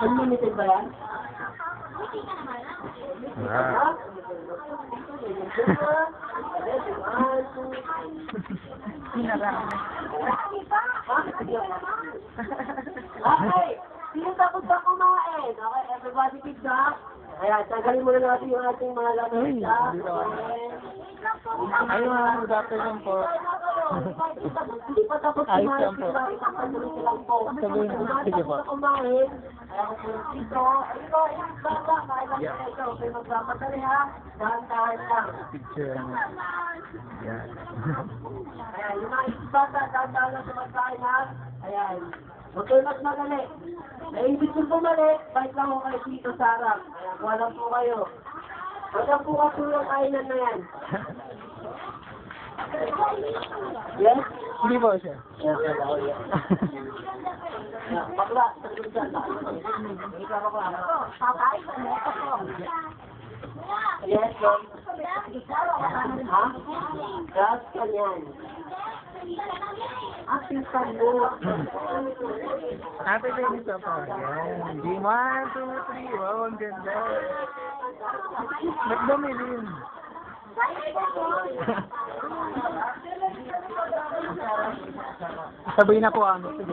Unlimited ba yan? Ah. Okay, sino takot ba kumain? Okay, everybody keep up. Ayan, tagalin muna natin yung ating mga lamig. Ay, mga doctor lang po. Hindi pa tapos Ayos kumain. lang po. Sabihin lang po. Sabihin, sige po. Takot ba kumain? Ayan, dito. Ito, baba. Kailan na ito. Okay, magpapadali ha. Dahan-dahan lang. Picture ano. Yan. Ayan, yung mga isbata, dahan-dahan lang sa magkain ha. Ayan. Huwag kayo mas magali. Naibig kong bumalik, balik lang ako kayo dito sa harap. Ayan, walang po kayo. Hanggang po kasi yung kainan na yan. Yes? Hindi po siya. Yes, ako yan. Bakla, sagot dyan. Ikaw bakla. Yes, ma'am. Ha? Gas ka yan. Asisan mo. Happy baby sa pa. Yan. Game 1, 2, 3. Wow, ang ganda. Ba't dumilin? Sabay na po ano. Sige.